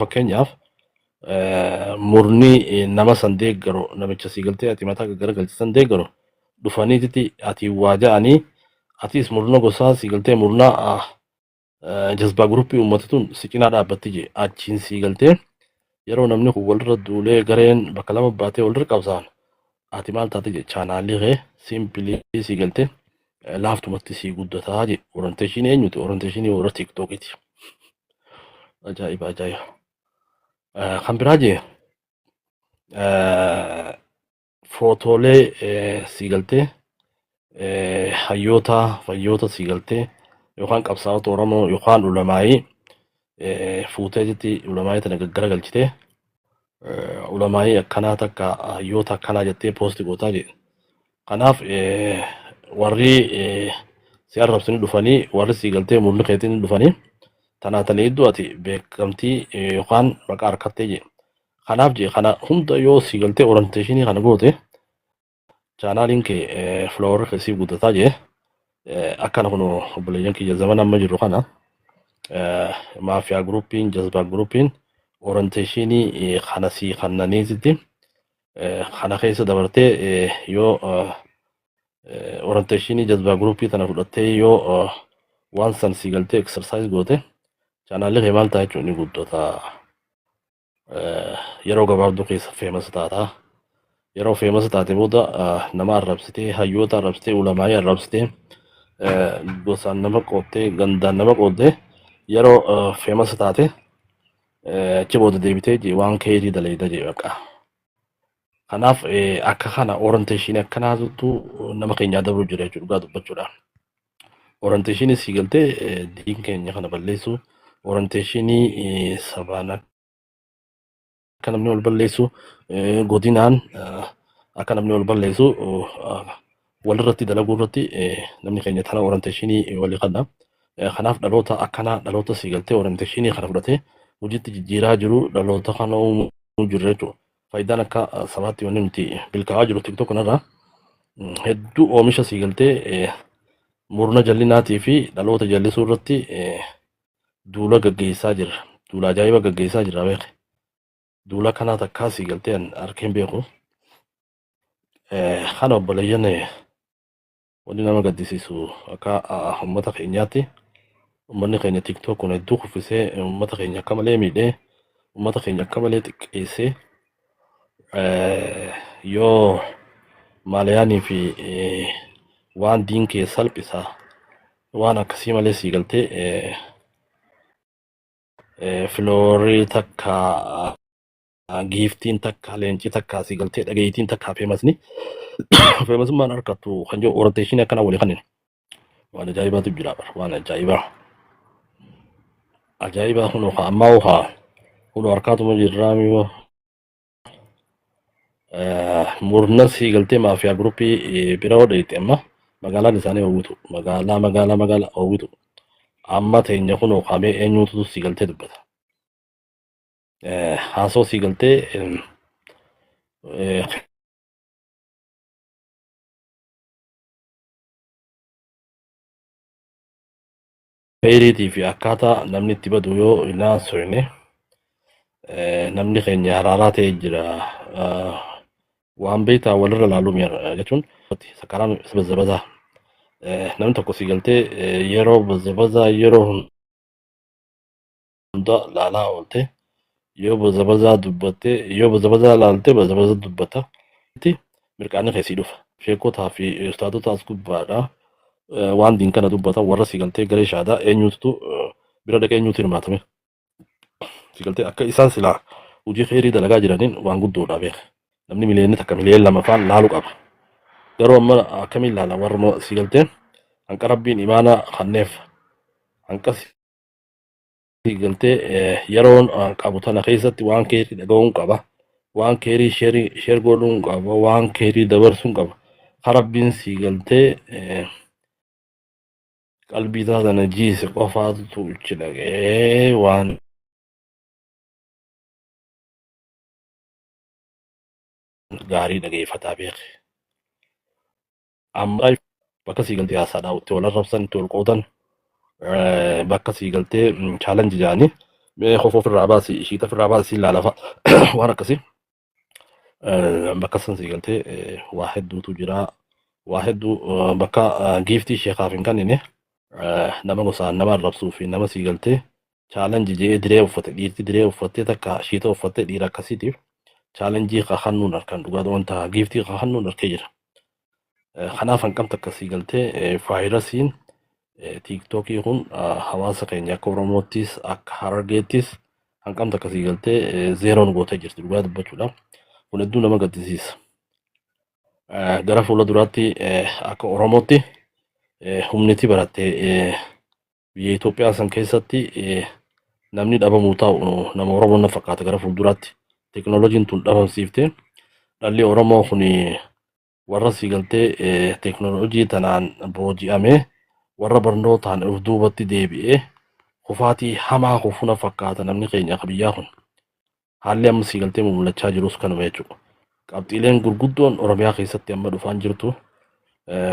fakkeenyaaf murni nama san deeggaru namicha sii galtee ati mataa garagalchisan deeggaru dhufaniititi ati waa ja'anii atis murna gosaa sii galtee murna jazbaa guruppii uummatatuun si cinaa dhaabbatti je achiin sii galtee yeroo namni kun walirra duulee gareen bakka lama baatee walirra qabsaan ati maal taate je chaanaalii kee simpilii sii galtee laaftumatti sii guddataa je orienteeshinii eenyuti orienteeshinii warra tiiktookiiti. Ajaa'iba ajaa'iba. Kan biraa je footoolee sii galtee hayyoota fayyoota sii galtee yookaan qabsaa'ota Oromoo yookaan ulamaa'ii fuutee jetti ulamaa'ii tana garagalchitee ulamaa'ii akkanaa takka hayyoota akkanaa jettee poosti gootaa jedhe. Kanaaf warri si arrabsanii dhufanii warri sii galtee murni keetiin dhufanii tanaatanii iddoo ati beekamtii yookaan maqaa harkattee jedhe. Kanaaf je kana hunda yoo sii galtee orienteeshinii kana goote chaanaaliin kee filoowar keessii guddataa je akkana kun obboleeyyan kiyya zaman amma jiru kana maafiyaa guruppiin jazbaa guruppiin orienteeshinii kana sii kannaniisitti kana keessa dabartee yoo orienteeshinii jazbaa guruppii tana fudhattee yoo waan san sii galtee eksersaayis goote chaanaalli kee maal ta'a jechuun ni guddata. Yeroo gabaabduu keessa feemas taata. Yeroo feemas taate booda nama arrabsitee hayyoota arrabsitee ulamaa'ii arrabsitee gosaan nama qoottee gandaan nama qooddee yeroo feemas taate achi booda deebitee waan keerii daleeda jee baqa. Kanaaf akka kana orienteeshinii akkanaatu nama keenyaa dabruu jira jechuudha dhugaa dubbachuudhaan. Orienteeshinii sii galtee diin keenya kana balleessu orienteeshinii sabaan akka namni wal balleessu godinaan akka namni wal balleessu walirratti dalaguu irratti namni keenya tana orienteeshinii walii qadda. Kanaaf dhaloota akkanaa dhaloota sii galtee orienteeshinii kana fudhatee hojiitti jijjiiraa jiru dhaloota kana uumuu jirra jechuudha. Faayidaan akka sabaatti wanni nuti bilkaa'aa jiru tiktok kanarraa hedduu oomisha sii galtee murna jallinaatii fi dhaloota jallisuu irratti duula gaggeessaa jira. Duula ajaa'iba gaggeessaa jira beeke. Duula kanaa takkaa sii galtee harkeen beeku. Kana obboleeyyan wanni nama gaddisiisu akka uummata keenyaatti uummanni keenya tiktok kun hedduu kuffisee uummata keenya akka malee miidhee uummata keenya akka malee xiqqeessee yoo maaliyaanii fi waan diin kee salphisa waan akkasii malee sii galtee filoorii takka giiftiin takka leencii takka sii galtee dhageettiin takka feemasni feemasummaan harkattu kan jiru orienteeshinii akkana walii kanin waan ajaa'ibaatu jira waan ajaa'iba kun ammaa kun harkaatuma jirraami murna sii galtee maafiyaa guruppii bira hodheetti amma magaalaan isaanii hawwitu magaalaa hawwitu amma teenya kun oqamee eenyuutu sii galtee dubbata. Haasoo sii galtee feeriitii fi akkaataa namni itti badu yoo hin haasofne namni keenya haraaraa ta'ee jira. Waan beektaa walirra laaluu mi'a jechuun sakaraan bazabazaa namni tokko sii galtee yeroo bazabazaa yeroo hunda laalaa oolte yoo bazabazaa dubbatte yoo bazabazaa laalte bazabazaa dubbata mirqaanni keessii dhufa sheekotaa fi ustaatota as gubbaadha waan diin kana dubbatan warra sii galtee garee shaadaa eenyuutu bira dhaqee eenyuutu hirmaatame sii galtee akka isaan silaa hojii kheyrii dalagaa jiraniin waan guddoodha beeka. Namni miliyoonni takka miliyoon lama faan laaluu qaba. Garuu amma akkamiin laala warra sii galteen hanqa rabbiin imaana kanneef hanqa sii galtee yeroon qabu tana keessatti waan keerii dhaga'uun qaba. Waan keerii sheer godhuun qaba. Waan keerii dabarsuun qaba. Ka rabbiin sii galtee qalbii taatana jiise qofaatu ichi dhagee waan gaarii dhageeffataa beeke. Amma bakka sii galtee haasaadhaa itti wal arrabsan itti wal qoodan bakka sii galtee chaalenji jedhanii mee kofoo ofirraa baasii ishiita ofirraa baasii ilaalafa waan akkasii bakka san sii galtee waa hedduutu jira waa hedduu bakka giiftii sheekaaf hin kennine nama gosaan nama arrabsuu fi nama sii galtee chaalenjii jee diree uffate dhiirti diree uffattee takka ishiita uffattee dhiira akkasiitiif chaalenjii kahannuun harkaan dhugaa wanta giiftii kahannuun harkee jira. Kanaaf hanqamta akkasii galtee vaayirasiin tiiktookii kun hawaasa keenya akka Oromoottis akka Harargeettis hanqamta akkasii galtee zeeroon gootee jirti dhugaa dubbachuudhaaf. Kun hedduu nama gaddisiisa. Gara fuula duraatti akka Oromootti humniti barattee biyya Itoophiyaa san keessatti namni dhabamuu taa'u nama Oromoon na fakkaata gara fuulduraatti. Teknooloojiin tun dhabamsiiftee dhalli Oromoo kun warra sii galtee teknooloojii tanaan booji'amee warra barnootaan of duubatti deebi'ee kufaatii hamaa kufuna fakkaata namni keenya akka biyyaa kun. Haalli amma sii galtee mul'achaa jirus kanuma jechuudha. Qabxiileen gurguddoon Oromiyaa keessatti amma dhufaan jirtu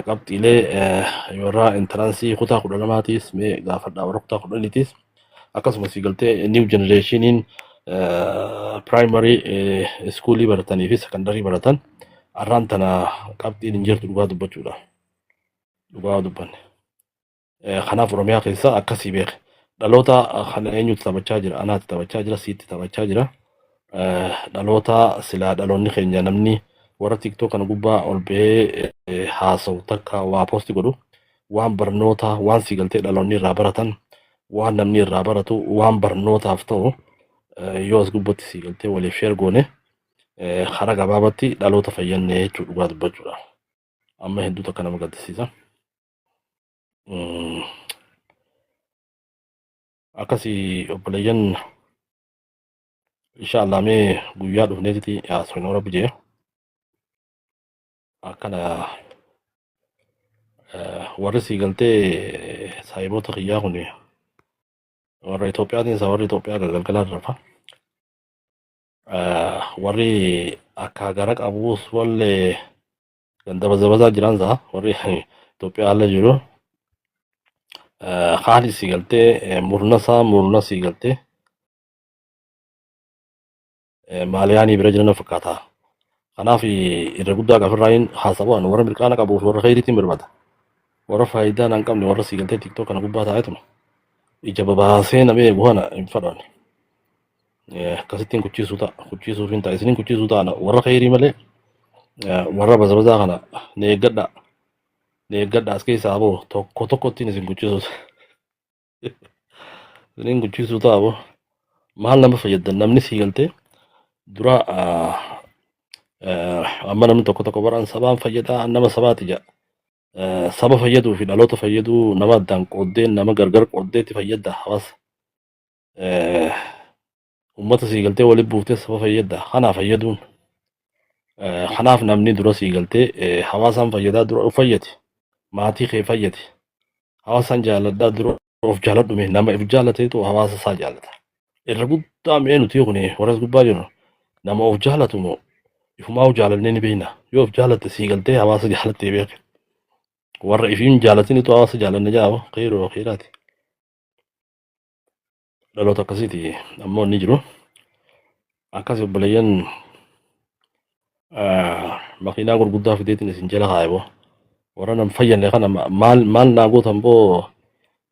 qabxiilee warra intaraansii kutaa 12tiis mee gaafadhaa warra kutaa 10tiis akkasumas sii galtee niiw jenereeshiniin primary iskuulii baratanii fi sekondarii baratan arraan tana qabxiin hin jirtu dhugaa dubbachuudha. Dhugaa dubbanne. Kanaaf Oromiyaa keessa akkasii beeke. Dhaloota kana eenyutu taphachaa jira? Anaatti taphachaa jira, siitti taphachaa jira. Dhaloota silaa dhaloonni keenya namni warra tiiktoo kana gubbaa ol ba'ee haasa'u takka waa poosti godhu waan barnoota waan sii galtee dhaloonni irraa baratan waan namni irraa baratu waan barnootaaf ta'u yoo as gubbatti sii galtee waliif sheer goone hara gabaabatti dhaloota fayyannee jechuudha dhugaa dubbachuudha. Amma hedduu takka nama gaddisiisa. Akkasii obboleeyyan inshallah mee guyyaa dhufneetitti haasofnee rabbi jee akkana warri sii galtee saayiboota kiyyaa kun warra Itoophiyaatiin isa warri Itoophiyaa galgalaan rafa. Warri akka gara qabuus wallee ganda bazabasaa jiran isaa warri Itoophiyaa haala jiru haali sii galtee murna sii galtee maaliyaanii bira jiran fakkaata. Kanaaf irra guddaa gafirraayin haasawaan warra mirqaana qabuuf warra khayriitiin barbaada. Warra faayidaan hin qabne warra sii galtee tiiktoo kana gubbaa taa'etuma ija babaasee namee bu'ana hin fadhaan. Akkasittiin kuchisuuf hin ta'a isiniin kuchisuu ta'ana warra khayrii malee warra bazabazaa kana neeggadha as keessaa aboo tokko tokkottiin isin kuchisuus isiniin kuchisuu ta'a aboo maal nama fayyaddan namni sii galtee dura amma namni tokko baraan sabaan fayyadaa nama sabaati jedha. Saba fayyaduu fi dhaloota fayyaduu nama addaan qooddeen nama gargar qooddeetti fayyadda hawaasa. Uummata sii galtee waliin buuftee saba fayyadda kanaa fayyaduun. Kanaaf namni dura sii galtee hawaasaan fayyadaa dura of fayyade maatii kee fayyade hawaasaan jaaladhaa dura of jaaladhume nama if jaalateetu hawaasa isaa jaalata. Irra guddaa mee nuti kun warras gubbaa jiru nama of jaalatu moo ifumaa of jaalannee ni beekna yoo of jaalatte sii galtee hawaasa jaalattee beeke. Warra ifiin jaalatinitu hawaasa jaalanne jaaba qeeroo qeeraati. Dhaloota akkasiiti ammoo inni jiru. Akkas obboleeyyan makiinaa gurguddaa fideetiin isin jala kaayebo. Warra nam fayyanne kana maal naa gootan boo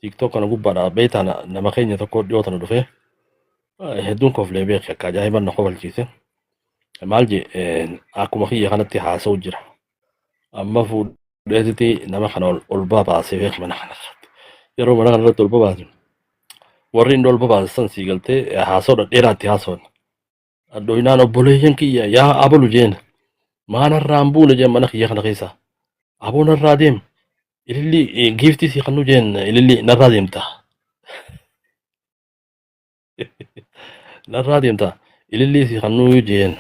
tiiktoo kana gubbaadha beetaan nama keenya tokko dhiyootan dhufe hedduun koflee beeke akka ajaa'iban na kofalchiise. Maal je akkuma kiyya kanatti haasa'u jira. Amma fuudheetitti nama kana ol baasee beek mana kanarratti. Yeroo mana kanarratti ol baasu warri inni ol baasan sii galtee haasa'u dheeraatti haasa'an. Addooyinaan obboleeyyan kiyya yaa abalu jeen maanarraan buune jeen mana kiyya kana keessa. Aboon narraa deem ililli giiftii sii kannu jeen ililli narraa deemta. Narraa deemta ililli sii kannu jeen.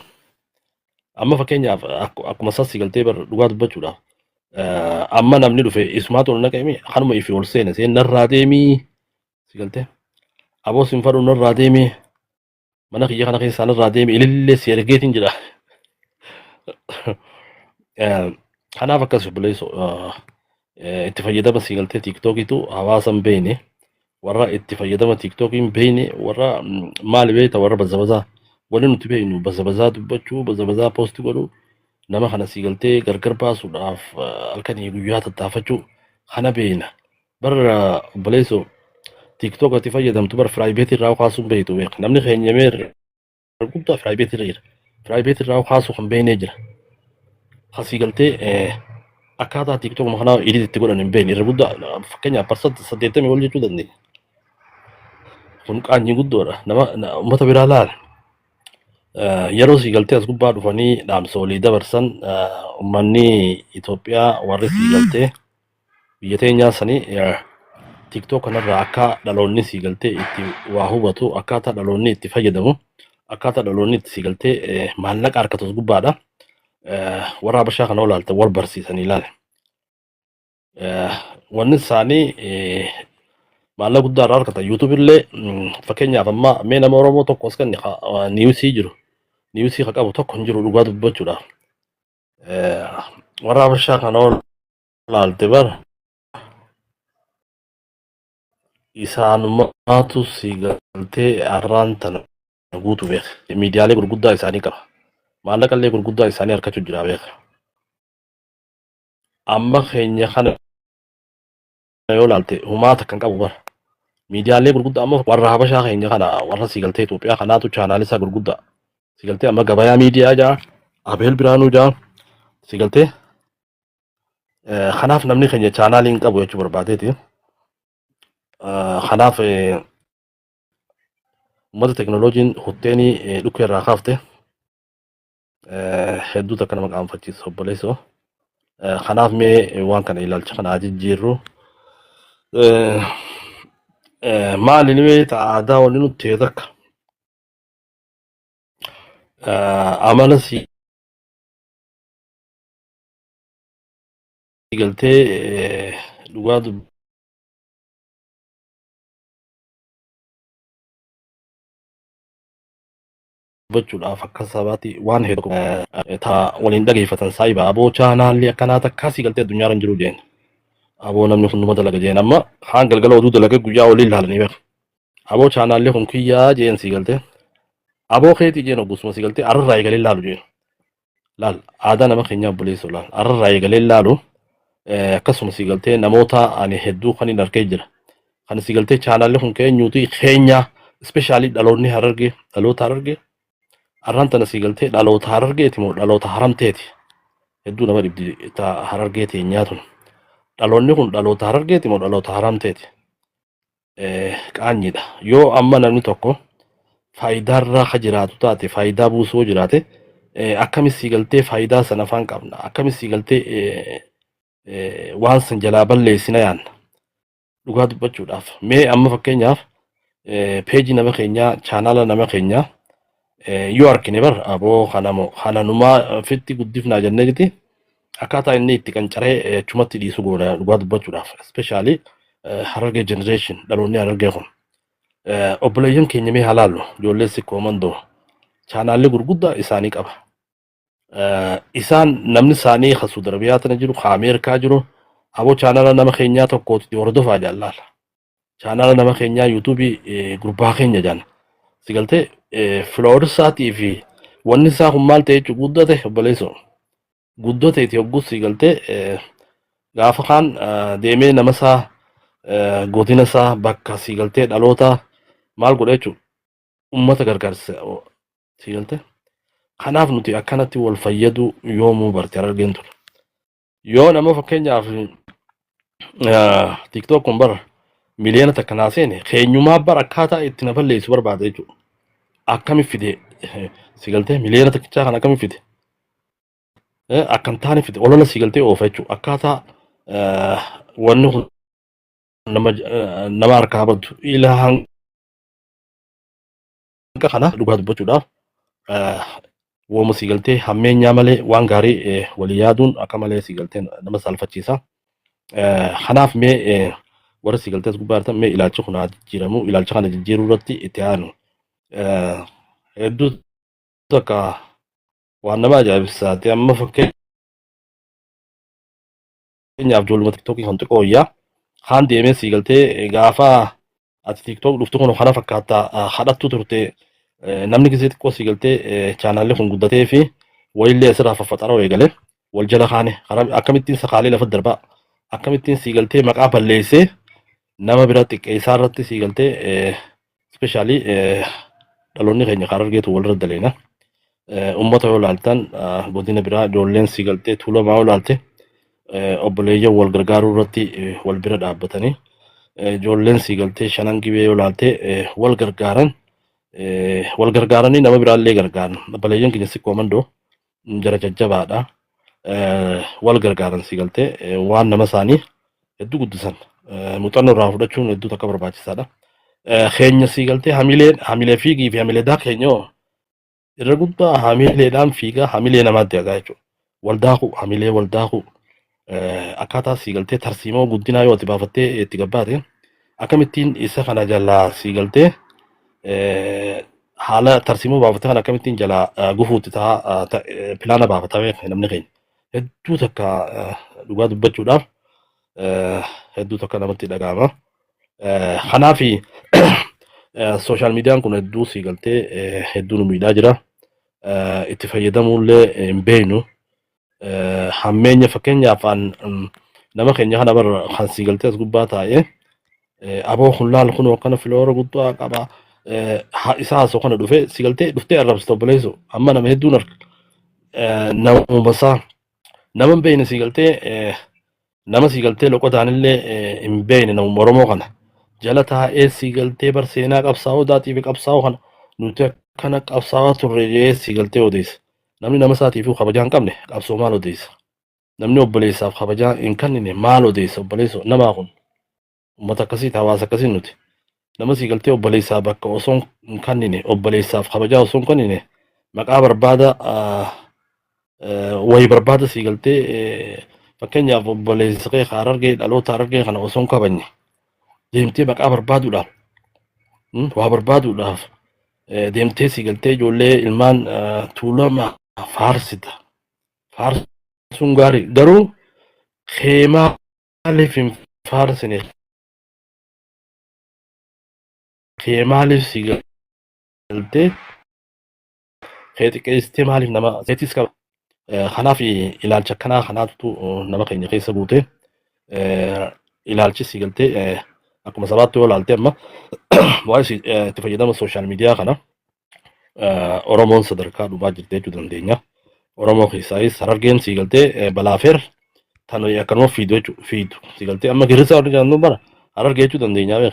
Amma fakkeenyaaf akkuma isaas sii galtee dhugaa dubbachuudhaaf amma namni dhufe isumaatu ol naqeemi kanuma ifi ol seene seen narraa deemii sii galtee aboo siin fadhu narraa deemii mana kiyya kana keessaa narraa deemii ilillee si ergeetiin jedha. Kanaaf akkas obboleessu itti fayyadama sii galtee tiiktookiitu hawaasa hin beekne warra itti fayyadama tiiktookiin beeyne warra maali beeyta warra bazabazaa wali nuti beeynu bazabazaa dubbachuu bazabazaa poosti godhuu nama kana sii galtee gargar baasuudhaaf halkanii guyyaa tattaafachuu kana beeyna bara obboleessoo tiiktook ati fayyadamtu bara firaayiveetii irraa kaasuun beeytu beek namni keenyamee guddaa firaayiveetii irra jira firaayiveetii irraa kaasuu kan beeynee jira kasii galtee akkaataa tiiktook makanaa idit itti godhan hin beeyne irra guddaa fakkeenyaaf parsanta 80 ol jechuu dandeenya kun qaanyii guddoodha nama ummata biraa laala yeroo sii galtee as gubbaa dhufanii dhaamsa walii dabarsan ummanni Itoophiyaa warri sii galtee biyya teenyaa sanii TikTok kanarraa akka dhaloonni sii galtee itti waa hubatu akkaataa dhaloonni itti fayyadamu akkaataa dhaloonni itti sii galtee maallaqa harkatus gubbaadha warra Habashaa kana olaalta wal barsiisanii ilaale wanni isaanii maallaqa guddaa irraa argata YouTube illee fakkeenyaaf amma mee nama Oromoo tokko as kan niwusii jiru niwusii haa qabu tokko hin jiru dhugaa dubbachuudhaaf warra Habashaa kana olaalte bara isaanummaatu sii galtee arraan tana guutu beeka miidiyaalee gurguddaa isaanii qaba maallaqa illee gurguddaa isaanii harkachuu jira beeka amma keenya kana yoo laalte humaata kan qabu bara miidiyaalee gurguddaa amma warra Habashaa keenya kana warra sii galtee Itoophiyaa kanaatu chaanaalii isaa gurguddaa sii galtee amma gabayaa miidiyaa jaa Abeel Biraanuu jaa sii galtee kanaaf namni keenya chaanaalii hin qabu jechuu barbaadeeti kanaaf ummata teknooloojiin hutteenii dhukkee irraa kaafte hedduu takka nama qaanfachiisa obboleessoo kanaaf mee waan kana ilaalcha kana jijjiirru maali ni beekta aadaa waliin nutti takka amala sii galtee dhugaa dubbachuudhaaf akka sabaatti waan hedduu taa waliin dhageeffatan saayiba aboo chaanaalli akkanaa takkaa sii galtee addunyaa irra jiru jeen aboo namni hunduma dalaga jeen amma haan galgala oduu dalaga guyyaa waliin ilaalanii beeku aboo chaanaalli kun kiyyaa jeen sii galtee aboo keetii jeen oggusuma sii galtee arrarraa eegalee ilaalu jeen laal aadaa nama keenyaa obboleessoo laal arrarraa eegalee ilaalu akkasuma sii galtee namoota ani hedduu kan hin argee jira kan sii galtee chaanaalli kun keenyuuti keenya ispeeshaalii dhaloonni harargee dhaloota harargee arraan tana sii galtee dhaloota harargeeti moo dhaloota haramteeti hedduu nama dhibdi harargeeti nyaatun dhaloonni kun dhaloota harargeeti moo dhaloota haramteeti qaanyiidha yoo amma namni tokko faayidaarraa ka jiraatu taate faayidaa buusoo jiraate akkamis sii galtee faayidaa sana afaan qabna akkamis sii galtee waan san jalaa balleessina yaanna dhugaa dubbachuudhaaf mee amma fakkeenyaaf peejii nama keenyaa chaanaala nama keenyaa yoo argine bar aboo kananumaa fitti guddifnaa jennee jiti akkaataa inni itti qancaree chumatti dhiisu goona dhugaa dubbachuudhaaf especially harargee generation dhaloonni harargee kun obboleeyyan keenya mee halaallu ijoollee sikkoo mandoo chaanaalli gurguddaa isaanii qaba isaan namni isaanii hasuu darbiyaa tana jiru ka Ameerikaa jiru aboo chaanaala nama keenyaa tokkooti hordofaa jaallala chaanaala nama keenyaa yuutuubii gurbaa keenya jaan si galtee filoorinsaatii fi wanni isaa kun maal ta'e jechuun guddate obboleessoo guddateeti hoggus si galtee gaafa kaan deemee nama isaa godina isaa bakka si galtee dhaloota maal godha jechuun ummata gargaarsa si galtee kanaaf nuti akkanatti wal fayyadu yoomuu barte argeen ture yoo nama fakkeenyaaf TikTok kun bara miliyoona takka naaseene keenyumaa bara akkaataa itti na balleessu barbaada jechuudha akkami fide si galtee miliyoona takkichaa kan akkami fide akkan taane fide olola si galtee oofa jechuudha akkaataa wanni kun nama harkaa baddu ilaa hanga kana dhugaa dubbachuudhaaf wooma si galtee hammeenyaa malee waan gaarii walii yaaduun akka malee si galtee nama saalfachiisa kanaaf mee warra si galtees gubbaa irratti mee ilaalcha kana jijjiiramu ilaalcha kana jijjiiruu irratti itti aanu hedduu takka waan nama ajaa'ibsiisaati amma fakkeenyaaf ijoolluma tiktookii kan xiqqoo wayyaa haan deemee si galtee gaafa ati tiktok dhuftu kun kana fakkaata hadhattu turte namni gisee xiqqoo si galtee chaanaalli kun guddatee fi wayillee asirraa faffaxaroo eegale wal jala kaane akkamittiin sakaalee lafa darbaa akkamittiin si galtee maqaa balleessee nama bira xiqqeessaa irratti si galtee ispeeshaalii dhaloonni keenya karaa argeetu walirra daleena. Uummata yoo ilaaltan godina biraa ijoolleen si galtee tuulamaa yoo ilaalte obboleeyyan wal gargaaruu irratti wal bira dhaabbatanii ijoolleen si galtee shanan gibee yoo ilaalte wal gargaaranii nama biraallee gargaaran obboleeyyan keenya si koomandoo jara jajjabaadha wal gargaaran si galtee waan nama isaanii hedduu guddisan muuxannoo irraa fudhachuun hedduu takka barbaachisaadha. Keenya si galtee hamilee fiigii fi hamilee daa keenyoo irra guddaa hamileedhaan fiigaa hamilee namaatti hagaa jechuudha. Waldaaku hamilee waldaaku akkaataa si galtee tarsiimoo guddinaa yoo itti baafattee itti gabbaate akkamittiin isa kana jalaa si galtee haala tarsiimoo baafattee kan akkamittiin jalaa gufuutti ta'a pilaana baafataa namni keenya hedduu takka dhugaa dubbachuudhaaf hedduu takka namatti dhaga'ama. Kanaafi sooshaal miidiyaan kun hedduu si galtee hedduu nu miidhaa jira. Itti fayyadamuullee hin beeknu. Hammeenya fakkeenyaaf nama keenya kana bara kan si galtee as gubbaa taa'ee aboo kun laal kun akkana filoora guddaa qaba. Isaa haasoo kana si galtee dhuftee arrabsita obboleessu amma nama hedduun arga. Namuma isaa nama hin beekne si galtee nama si galtee loqotaanillee hin beekne namuma Oromoo kana. Jala taa'ee si galtee bar seenaa qabsaa'oo daatii fi qabsaa'oo kana nuti akkana qabsaa'aa turre jee si galtee odeessa. Namni nama isaatiif kabajaa hin qabne qabsoo maal odeessa? Namni obboleessaaf kabajaa hin kennine maal odeessa obboleessa namaa kun? Uummata akkasiiti hawaasa akkasii nuti. Nama si galtee obboleessaaf bakka osoo hin kennine obboleessaaf kabajaa osoo hin kennine maqaa barbaada wayii barbaada si galtee fakkeenyaaf obboleessa kee Harargee dhaloota Harargee kana osoo hin kabajne deemtee maqaa barbaaduudhaaf waa barbaaduudhaaf deemtee si galtee ijoollee ilmaan tuulamaa faarsita. Faarsuun gaarii garuu maaliif hin faarsine maaliif si galtee xiqqeessitee maaliif nama seetis qaba. Kanaaf ilaalcha akkanaa kanaatu nama keenya keessa buute ilaalchi si galtee akkuma sabaatti yoo ilaalte amma waa'ee itti fayyadama sooshaal miidiyaa kana Oromoon sadarkaa dhufaa jirti jechuu dandeenya. Oromoo keessaayis Harargeen si galtee balaafeer tan akkanuma fiidu si galtee amma girrisaa warri jedhamu bara Harargee jechuu dandeenya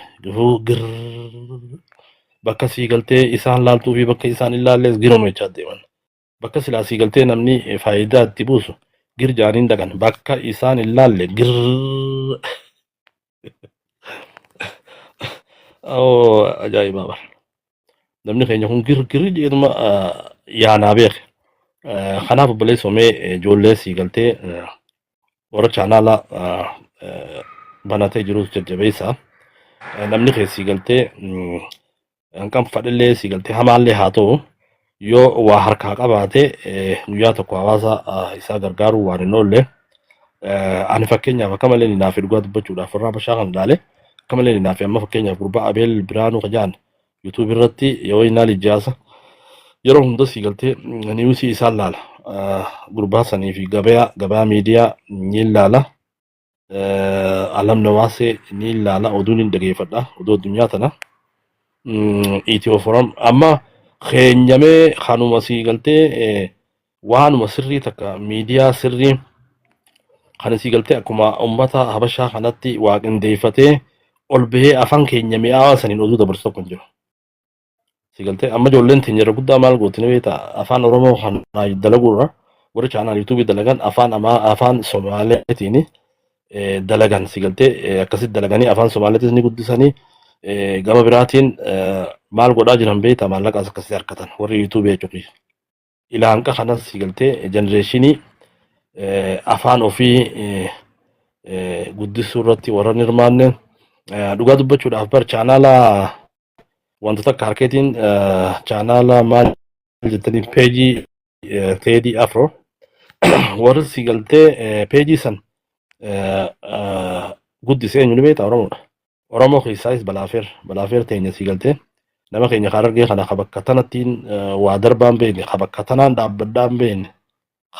bakka si galtee isaan laaltuu fi bakka isaan hin laalles giroma jechaa deeman. Bakka silaa si galtee namni faayidaa itti buusu gir jaaniin dhaqan bakka isaan hin laalle ajaa'ibaa bara. Namni keenya kun girri jedhuma yaanaa beeke. Kanaaf obboleessa omee ijoollee si galtee warra chaanaala banatee jirus jajjabeessa. Namni kee si galtee hanqan fadhillee si galtee hamaallee haa ta'u yoo waa harkaa qabaate guyyaa tokko hawaasa isaa gargaaruu waan hin oolle ani fakkeenyaaf akka malee naaf dhugaa dubbachuudhaaf warra Habashaa kan ilaale akka malee naaf amma fakkeenyaaf gurbaa Abeel Biraanuu Kajaan YouTube irratti yoo inaal ijaasa yeroo hunda si galtee niwusii isaan laala gurbaa sanii fi gabaa miidiyaa ni ilaala alam nawaasee ni ilaala oduun hin dhageeffadha oduu addunyaa tana Itiyoo Forum amma keenyamee kanuma si galtee waanuma sirrii takka miidiyaa sirrii kan si galtee akkuma uummata Habashaa kanatti waa qindeeffatee ol bahee afaan keenya mi'aawaa saniin oduu dabarsu tokko hin jiru. Si galtee amma ijoolleen teenya guddaa maal gootin beektaa afaan Oromoo kan dalaguurra warri chaanaal yuutuubii dalagan afaan Somaaleetiin dalagan si galtee akkasitti dalaganii afaan Somaaleetis ni guddisanii gama biraatiin maal godhaa jiran beektaa maallaqas akkasii harkatan warri yuutuubii jechuudha. Ilaanqa kanas si galtee jenereeshinii afaan ofii guddisuu irratti warra hirmaanne dhugaa dubbachuudhaaf bar chaanaala wantoota akka harkeetiin chaanaala maal jettanii peejii Teedii Afro warri si galtee peejii san guddisee eenyu ni beektaa Oromoodha. Oromoo keessaayis balaafeer teenya si galtee nama keenya Harargee kana bakka tanattiin waa darbaa hin beekne bakka tanaan dhaabbaddaa hin beekne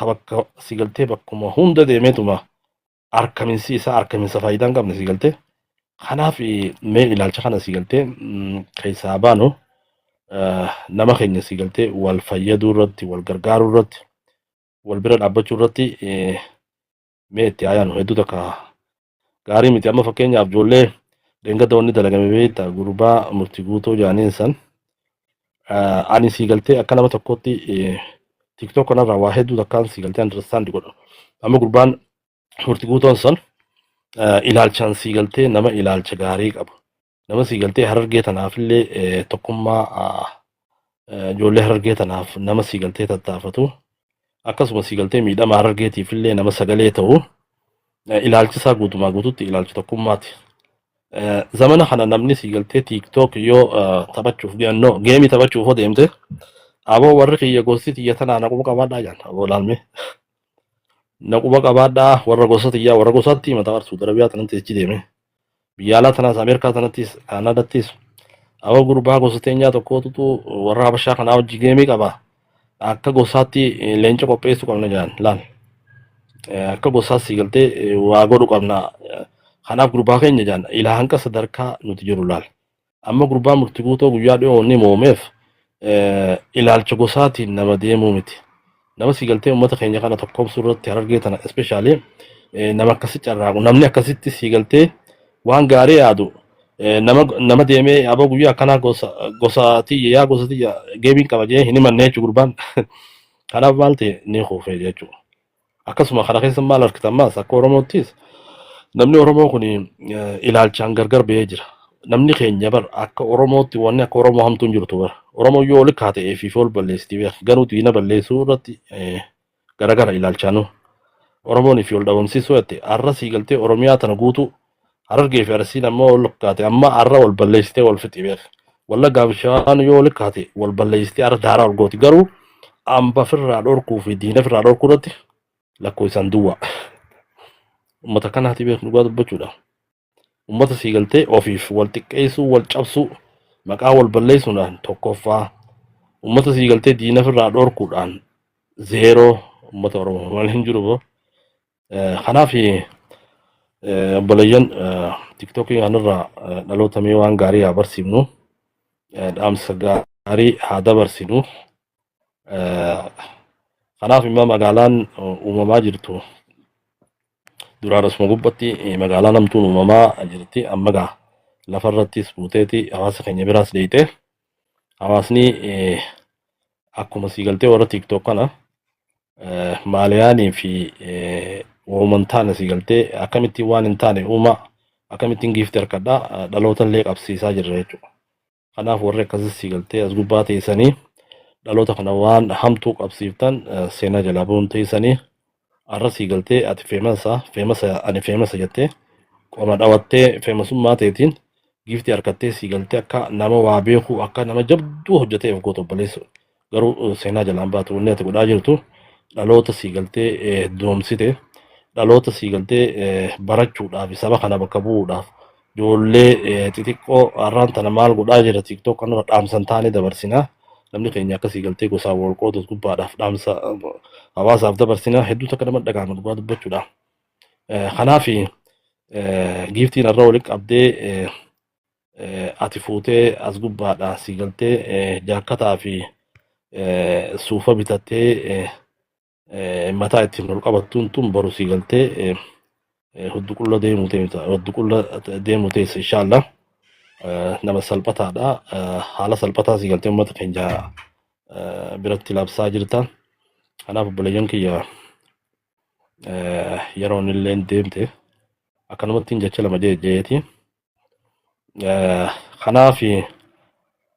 bakka si galtee bakkuma hunda deemeetuma harkaminsi isaa harkaminsa faayidaa hin qabne si galtee kanaaf mee ilaalcha kana si galtee keessaa baanu nama keenya si galtee wal fayyaduu irratti wal gargaaruu irratti wal bira dhaabbachuu irratti mee itti ayyaanu hedduu takka gaarii miti amma fakkeenyaaf ijoollee dengata wanni dalagame beektaa gurbaa murtii guutoo jaaniin san ani si galtee akka nama tokkotti tiktok kanarraa waa hedduu takkaan si galtee understand godha amma gurbaan murtii guutoon san ilaalchaan si galtee nama ilaalcha gaarii qabu nama si galtee Harargee tanaafillee tokkummaa ijoollee Harargee tanaaf nama si galtee tattaafatu akkasuma si galtee miidhama Harargeetiifillee nama sagalee ta'u ilaalchi isaa guutumaa guututti ilaalcha tokkummaati. Zamana kana namni si galtee tiktok yoo taphachuuf geemii taphachuuf hoo deemte aboo warri kiyya gosti xiyya tanaa naquma qabaadhaa jaan aboo laalme naquma qabaadhaa warra gosa xiyyaa warra gosaatti mataa barsuu darabiyaa tanatti jechi deeme biyya alaa tanaas Ameerikaa tanattis Kaanadattis aboo gurbaa gosa teenyaa tokkootutu warra Habashaa kanaa wajji geemii qaba akka gosaatti leenca qopheessuu qabna jaan laal akka gosaas si galtee waa godhu qabna kanaaf gurbaa keenya jaan ilaa hanqa sadarkaa nuti jiru laal amma gurbaa murtii guutoo guyyaa dhiyoo ni moomeef ilaalcha gosaatiin nama deemuu miti nama si galtee uummata keenya kana tokkoomsuu irratti Harargee tana especially nama akkasi carraaqu namni akkasitti si galtee waan gaarii yaadu nama deemee aboo guyyaa akkanaa gosaatii yaa gosatii geemiin qaba jee hin himanne jechuu gurbaan kanaaf maal ta'e ni kuufee jechuudha akkasuma kana keessa maal argitammaas akka Oromoottis namni Oromoo kun ilaalchaan gargar ba'ee jira namni keenya bar akka Oromootti wanni akka Oromoo hamtuun jirtu bar Oromoo yoo ol kaatee fi ol balleessitii beek garuu diina balleessuu irratti garagara ilaalchaanu Oromoon fi ol dhabamsiisuu yatte har'a si galtee Oromiyaa tana guutuu Harargee fi Arsiin ammoo ol kaate amma har'a wal balleessitee wal fixi beek Wallaggaa fi Shawaan yoo ol kaate wal balleessitee har'a daaraa ol gooti garuu amba firraa dhorkuu fi diina firraa dhorkuu irratti lakkoo isaan duwwaa ummata kanaati beek dhugaa dubbachuudha ummata si galtee ofiif wal xiqqeessuu wal cabsuu maqaa wal balleessuudhaan tokkoffaa ummata si galtee diina firraa dhorkuudhaan zeeroo ummata Oromoo wal hin jiru kanaaf obboleeyyan tiktokii kanarraa dhalootamee waan gaarii haa barsiifnu dhaamsa gaarii haa dabarsinu kanaaf immoo magaalaan uumamaa jirtu duraan asuma gubbatti magaalaan hamtuun uumamaa jirti amma gaa lafarrattis buuteeti hawaasa keenya biraas deeyite hawaasni akkuma si galtee warra tiktok kana maaliyaanii fi uuman taane si galtee akkamittiin waan hin taane uuma akkamittiin giifti harkadhaa dhaloota illee qabsiisaa jirra jechuudha kanaaf warri akkasii si galtee as gubbaa teessanii dhaloota kana waan hamtuu qabsiiftan seenaa jalaa bu'uun teessanii har'a si galtee ati feemasa jettee qoma dhawattee feemasummaa teetiin giifti harkattee si galtee akka nama waa beeku akka nama jabduu hojjetee of gootu obboleessu garuu seenaa jalaan baatu wanni ati godhaa jirtu dhaloota si galtee doomsite dhaloota si galtee barachuudhaaf saba kana bakka bu'uudhaaf ijoollee xixiqqoo har'aan tana maal godhaa jira tiktok kanarra dhaamsan taane dabarsinaa namni keenya akkasii galtee gosaa wal qoodu gubbaadhaaf dhaamsa hawaasaaf dabarsinaa hedduu takka nama dhagaama dhugaa dubbachuudha kanaaf giiftiin har'a walitti qabdee ati fuutee as gubbaadhaa si galtee jaakkataa fi suufa bitattee mataa ittiin ol qabattuun tun boru si galtee hodduqulla deemuu teessa inshaallah nama salphataadha haala salphataa si galtee uummata keenya biratti labsaa jirta kanaaf obboleeyyan kiyya yeroon illee deemte akkanumatti jecha lama jeeti kanaaf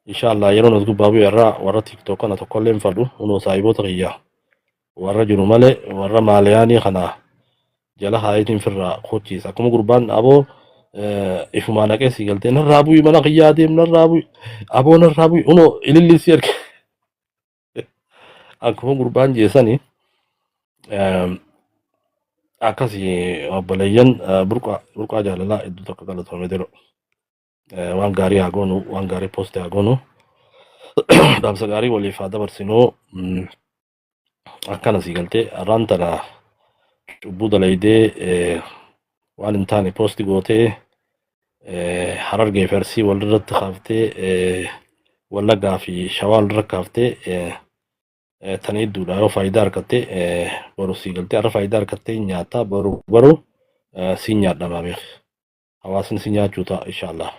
inshaallah yeroon as gubbaa bu'e irraa warra tiktok kana tokkollee hin fadhu hunoo saahiboota kiyya warra jiru malee warra maaliyaanii kana jala haayitiin firraa kochiisa akkuma gurbaan aboo ifumaa naqee si galtee narraa bu'i mana kiyyaa deem narraa bu'i aboo narraa bu'i hunoo ilillisii arge akkuma gurbaan jeessanii akkasii obboleeyyan burqaa jaalalaa hedduu takka galatoome jedhu. waan gaarii haa goonu, waan gaarii poostii haa goonu, dhaamsa gaarii waliif haa dabarsinuu. Akkana sii galtee arraan tana cubbuu dalaydee waan hin taane poostii gootee Harargee fi Arsii walirratti kaaftee Wallaggaa fi Shawaa walirra kaaftee tan hedduudha yoo faayidaa argatte boru sii galtee har'a faayidaa argattee nyaata boru siin nyaadhamaa beek. Hawaasni si nyaachuu ta'a inshaallah.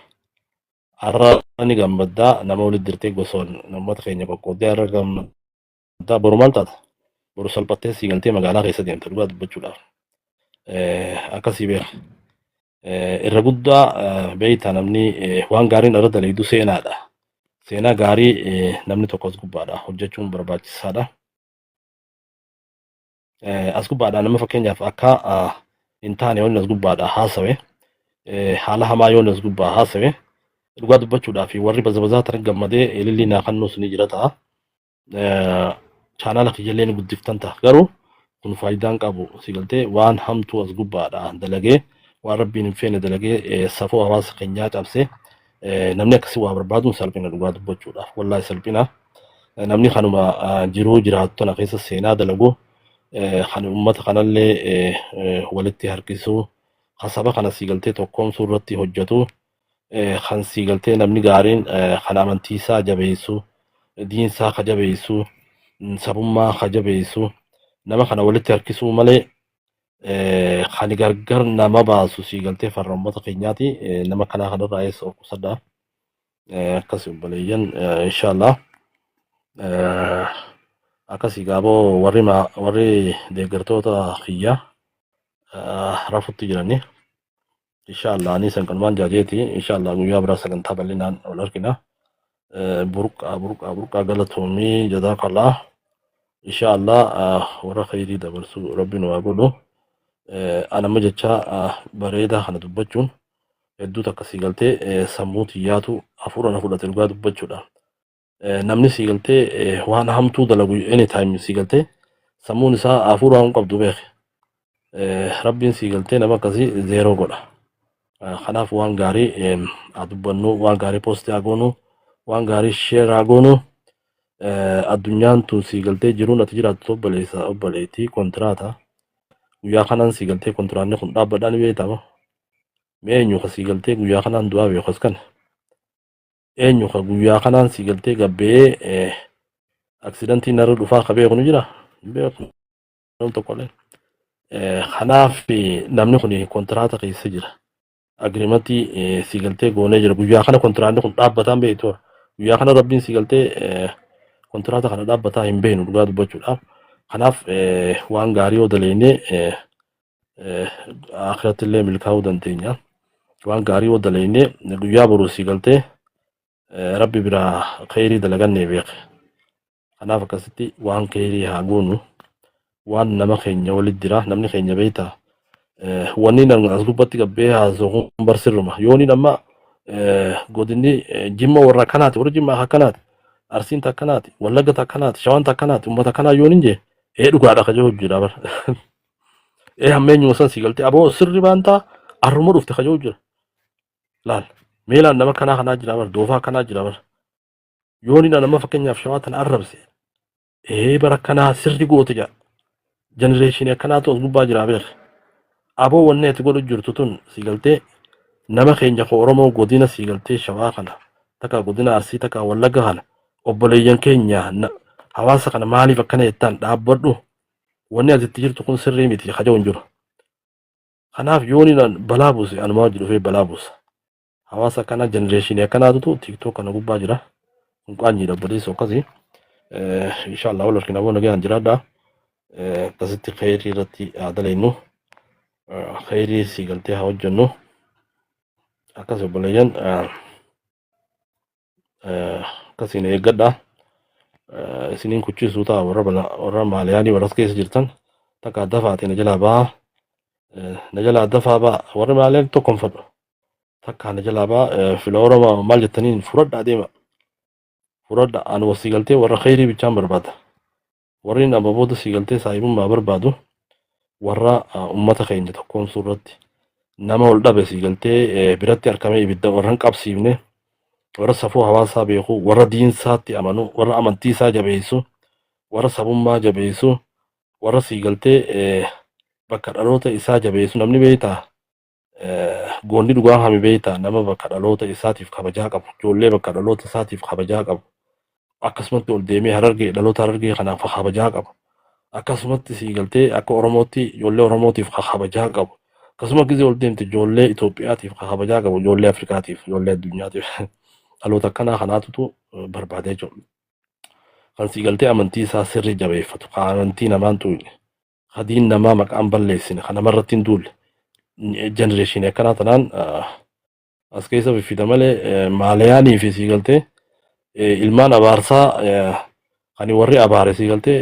Har'a ni gammaddaa nama walitti dirtee gosoon namoota keenya qoqqoodee har'a gammaddaa boru maal taata? Boru salphattee sii galtee magaalaa keessa deemte dhugaa dubbachuudhaaf. Akkasii beek. Irra guddaa beeyta namni waan gaariin irra dalaydu seenaadha. Seenaa gaarii namni tokko as gubbaadha hojjechuun barbaachisaadha. As gubbaadha nama fakkeenyaaf akka hin taane yoonni as gubbaadha haasawe haala hamaa yoonni as gubbaa haasawe dhugaa dubbachuudhaaf warri bazabazaa tan gammadee ilillii naa kannuus ni jira ta'a. Chaanaala kiyyallee ni guddiftan ta'a garuu kun faayidaan qabu si galtee waan hamtuu as gubbaadha dalagee waan rabbiin hin feene dalagee safuu hawaasa keenyaa cabsee namni akkasii waa barbaaduun salphina dhugaa dubbachuudhaaf wallaahi salphina. Namni kanuma jiruu jiraattu tana keessa seenaa dalagu kan uummata kanallee walitti harkisuu kan saba kana sii galtee tokkoomsuu irratti hojjetu kan sii galtee namni gaariin kan amantiisaa jabeessu diinsaa ka jabeessu sabummaa ka jabeessu nama kana walitti harkisuu malee kan gargar nama baasu sii galtee farra uummata keenyaati nama kanaa kanarraa eessa of qusadhaa akkasii obboleeyyan inshaallah akkasii gaaboo warri deeggartoota kiyya rafutti jirani inshaallah ani san qanumaan jaajeeti inshaallah guyyaa biraa sagantaa bal'inaan ol argina burqaa galatoomii jazaakallah inshaallah warra khayrii dabarsu rabbiin waa godhu anamma jecha bareedaa kana dubbachuun hedduu takka sii galtee sammuu xiyyaatu hafuura na fudhate dhugaa dubbachuudha. Namni sii galtee waan hamtuu dalagu anytime sii galtee sammuun isaa hafuura hin qabdu beek. Rabbiin sii galtee nama akkasii zeeroo godha. Kanaaf waan gaarii haa dubbannu, waan gaarii poostii haa goonu, waan gaarii sheer haa goonu. Addunyaan tun sii galtee jiruun ati jiraattu obboleettii kontiraata. Guyyaa kanaan sii galtee kontiraanni kun dhaabbadhaan beekama. Mee eenyu ka sii galtee guyyaa kanaan du'aa beeku as kana. Eenyu ka guyyaa kanaan sii galtee gabbee aksidantii narra dhufaa ka beeku ni jira? Hin beeku. Nam tokkollee. Kanaaf namni kun kontiraata keessa jira. Agiriimantii sii galtee goonee jira. Guyyaa kana kontiraanni kun dhaabbataan beektu. Guyyaa kana rabbiin sii galtee kontiraata kana dhaabbataa hin beeknu dhugaa dubbachuudhaaf. Kanaaf waan gaarii yoo daleennee akhiratti illee milkaa'uu dandeenya. Waan gaarii yoo daleennee guyyaa boruu sii galtee rabbi biraa khayrii dalagannee beek. Kanaaf akkasitti waan khayrii haa goonu. Waan nama keenya walitti jira namni keenya beektaa. Wanni namni as gubbatti gabbee haasa'uun barsirruma. Yooni nama godinni jimma warra akkanaati warri jimma akkanaati. Arsiin takkanaati, Wallagga takkanaati, Shawaan takkanaati, uummata kanaa yoo hin jee dhugaadha ka jiru jira bar. Hammeenyu san sii galtee aboo sirri baantaa arruma dhufte ka jiru jira. Laal meelaan nama kanaa jira bar doofaa kanaa jira bar. Yooni nama fakkeenyaaf Shawaa tan arrabse bara kanaa sirri goote jaa. Jenereeshinii akkanaatu as gubbaa jira beer. Aboo wanni ati godhu jirtu tun sii galtee nama keenya ka Oromoo godina sii galtee Shawaa kana takka godina Arsii takka Wallagga kana obboleeyyan keenya hawaasa kana maaliif akkana jettaan dhaabbadhu wanni asitti jirtu kun sirrii miti ka jiru jiru. Kanaaf yooni balaa buuse anumaa wajji dhufee balaa buusa. Hawaasa kana jenereeshinii akkanaatutu tiiktook kana gubbaa jira. Hunqaanyiidha obboleessa akkasii. Inshaallah wal argina boona gahaan jiraadha. Akkasitti khayrii irratti haa daleenyu. Khayrii sii galtee haa hojjennu. Akkas obboleeyyan akkasiin eeggadha. Isiniin kuchisiisuu ta'a warra maaliyaanii warras keessa jirtan takka adda faate na jalaa ba'a. Na jalaa adda faa ba'a warri maaliyaan tokkoon fadhu. Takka na jalaa ba'a fila Oromoo maal jettaniin furadha adeema. Furadha ani wasii galtee warra khayrii bichaan barbaada. Warri nama booda sii galtee saahibummaa barbaadu warra uummata keenya tokkoomsuu irratti nama ol dhabe sii galtee biratti argamee ibidda warra hin qabsiifne warra safuu hawaasaa beeku warra diinsaatti amanu warra amantii isaa jabeessu warra sabummaa jabeessu warra sii galtee bakka dhaloota isaa jabeessu namni beektaa goonni dhugaa hami beektaa nama bakka dhaloota isaatiif kabajaa qabu ijoollee bakka dhaloota isaatiif kabajaa qabu akkasumatti ol deemee harargee dhaloota harargee kanaaf kabajaa qabu akkasumatti sii galtee akka oromootti ijoollee oromootiif kabajaa qabu akkasuma gisee ol deemte ijoollee Itoophiyaatiif kabajaa qabu ijoollee Afrikaatiif ijoollee addunyaatiif dhaloota akkanaa kanaatutu barbaadee jiru. Kan sii galtee amantii isaa sirrii jabeeffatu kan amantii namaan tuune hadiin namaa maqaan balleessine kan namarratti hin duulle jenereeshinii akkanaa tanaan as keessa fiffida malee maalayaanii fi sii galtee ilmaan abaarsaa kan warri abaare sii galtee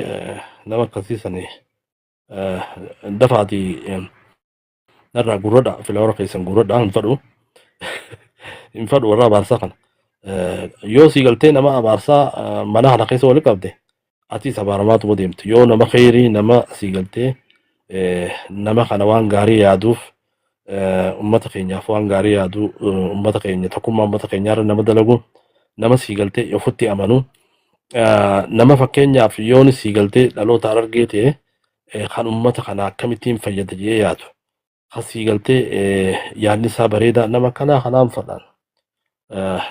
nama akkasiisanii dafaatii narraa gurradha filaawara keessan gurradha hin fadhu warra abaarsaa kana yoo sii galtee nama abaarsaa mana kana keessa wali qabde atis abaaramaatuma deemte yoo nama kheyrii nama sii galtee nama kana waan gaarii yaaduuf ummata keenyaaf waan gaarii yaadu ummata keenya tokkummaa ummata keenyaarra nama dalagu nama sii galtee ofitti amanu nama fakkeenyaaf yoon sii galtee dhaloota harargee ta'e kan ummata kana akkamittiin fayyada jedhee yaadu kan sii galtee yaadni isaa bareedaa nama kanaa kanaan fadhaan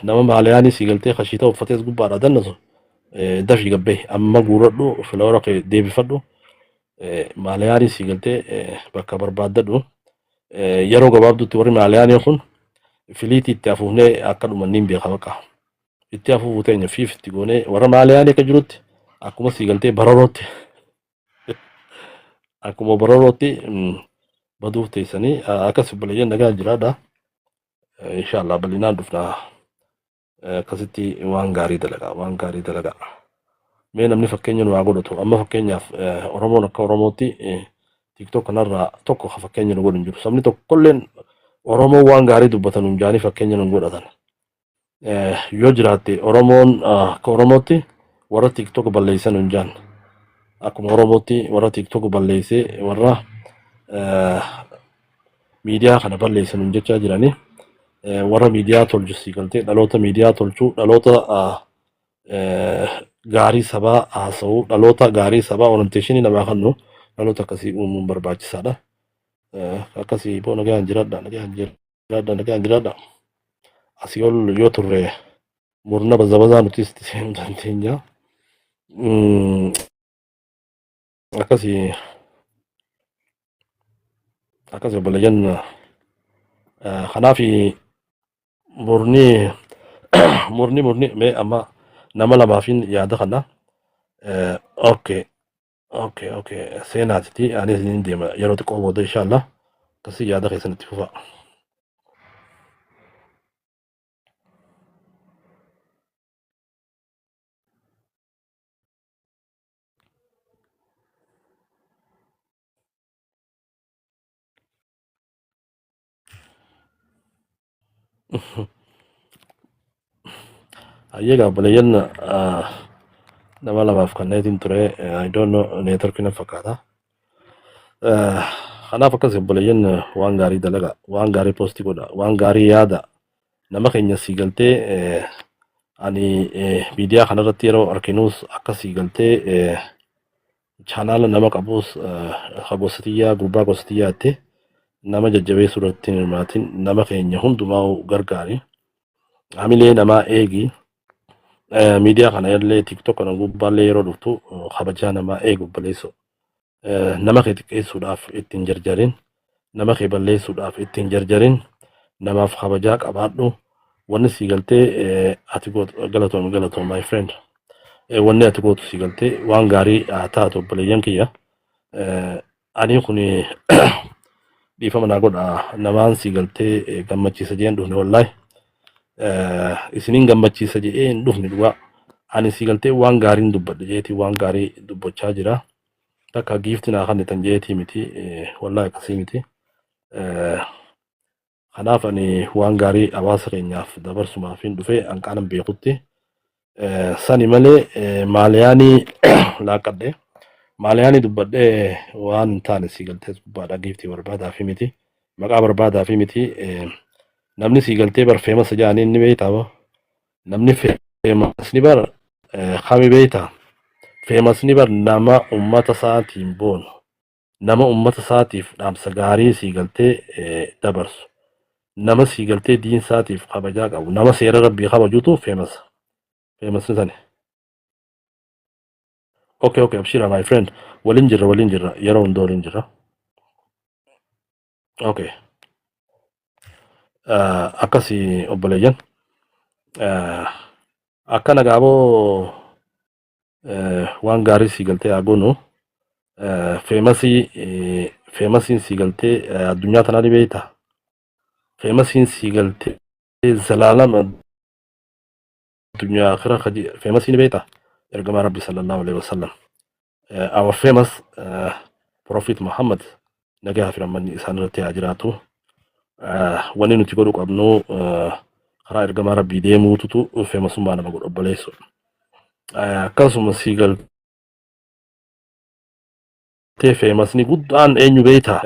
nama maalayaanii sii galtee kashiita uffatees gubbaadhaa dannasu dafii gabbee amma guuradhu filaawara kee deebifadhu maalayaanii sii galtee bakka barbaaddadhu yeroo gabaabduutti warri maalayaanii kun filiitii itti afuufnee akka dhumanniin beeka baqa itti afuufuu teenya fiifitti goonee warra maalayaanii akka jirutti akkuma sii galtee bararootti akkuma bararootti baduuf teessanii akkas balayyeen nagaa jiraadha inshallah bal'inaan dhufna akkasitti waan gaarii dalagaa mee namni fakkeenya nu haa godhatu amma fakkeenyaaf oromoon akka oromootti tiktok kanarraa tokko fakkeenya nu godhu hin jiru sabni tokkolleen oromoo waan gaarii dubbatan hin jaanii fakkeenya nu godhatan yoo jiraatte oromoon akka oromootti warra tiktok balleessan hin jaan akkuma oromootti warra tiktok balleessee warra miidiyaa kana balleessan hin jechaa jiranii warra miidiyaa tolchu sii galtee dhaloota miidiyaa tolchuu dhaloota gaarii sabaa haasa'uu dhaloota gaarii sabaa orienteeshinii namaa kennu dhaloota akkasii uumuun barbaachisaadha. Akkasii boo nagaan jiraadha. Asii ol yoo turre murna bazabazaa nutis seenuu dandeenya. Akkasii obboleeyyan kanaafi murni mee amma nama lamaafin yaada kana okay seenaatiti anis niin deema yeroo xiqqoo booda inshallah akkasii yaada keessanitti fufa. Ayyaga obboleeyyan nama lamaaf kanneetiin ture I don't know neetworkiin fakkaata. Kanaaf akkas obboleeyyan waan gaarii dalaga waan gaarii poostii godha waan gaarii yaada nama keenya sii galtee ani miidiyaa kanarratti yeroo arkinuus akka sii galtee chaanaala nama qabuus gosatiyyaa gurbaa gosatiyyaatti nama jajjabeessuu irratti hin hirmaatin nama keenya hundumaa gargaari hamilee namaa eegi miidiyaa kana illee tiktok kana gubbaallee yeroo dhuftu kabajaa namaa eegu obboleessoo nama kee xiqqeessuudhaaf ittiin jarjarin nama kee balleessuudhaaf ittiin jarjarin namaaf kabajaa qabaadhu wanni sii galtee ati gootu galatoom my friend wanni ati gootu sii galtee waan gaarii haa taatu obboleeyyan kiyya ani kun dhiifama naa godha namaan sii galtee gammachiisa jeen dhufne wallaahi isiniin gammachiisa jedhee hin dhufne dhugaa ani sii galtee waan gaariin dubbadhe jeetii waan gaarii dubbachaa jira takka giifti naa kennitan jeetii miti wallaahi akkasii miti kanaaf ani waan gaarii hawaasa keenyaaf dabarsumaaf hin dhufe hanqaanan beekutti sani malee maaliyaanii laaqadhe maaliyaanii dubbadhe waan hin taane sii galtees gubbaadha giiftii barbaadaa fi miti maqaa barbaadaa fi miti namni sii galtee bar famous jaanii ni beektaa moo namni famous ni bar kami beektaa famous ni bar nama ummata isaatiin boonu nama ummata isaatiif dhaamsa gaarii sii galtee dabarsu nama sii galtee diin isaatiif kabajaa qabu nama seera rabbii kabajuutu famous ni sani. Okay, abshira my friend. Waliin jirra. Yeroo hunda waliin jirra. Okay. Akkasii obboleeyyan. Akka nagaaboo waan gaarii sii galtee haa goonu. Famasiin sii galtee addunyaa tanaa ni beektaa? Famasiin sii galtee zalaalama addunyaa akhira famasiin ni beektaa? Ergamaa Rabbi sallallahu alaihi wasallam. Our famous Prophet Muhammad nagaa fi rammanni isaan irratti haa jiraatu. Wanni nuti godhuu qabnu karaa ergamaa Rabbii deemuutu famasummaa nama godhu obboleessu. Akkasuma sii galtee famasni guddaan eenyu beektaa?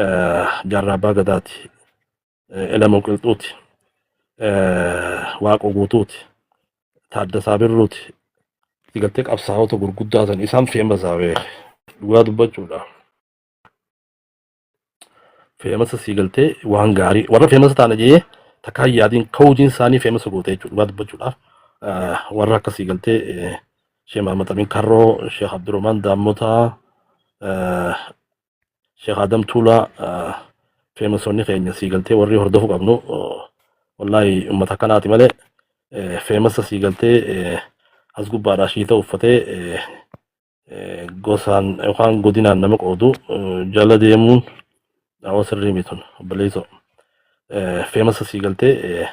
Jaarraa Abbaa Gadaati. Elamoo Qilxuuti. Waaqoo Guutuuti. Taaddasaa Birruuti. Sii galtee qabsaa'ota gurguddaa san isaan famasaa beeke. Dhugaa dubbachuudha. Famasa sii galtee waan gaarii warra famasa taana jee takkaa yaadiin kawujiin isaanii famasa goote jechuudha. Dhugaa dubbachuudhaaf warra akka sii galtee Sheekh Mahamad Amin Karroo, Sheekh Abdurrahman Daammotaa, Sheekh Adam Tuulaa famasonni keenya sii galtee warri hordofuu qabnu wallaahi uummata akkanaati malee famasa sii galtee as gubbaadhaa shiita uffatee gosaan yookaan godinaan nama qoodu jala deemuun daawwa sirrii mitun obboleessoo famasa sii galtee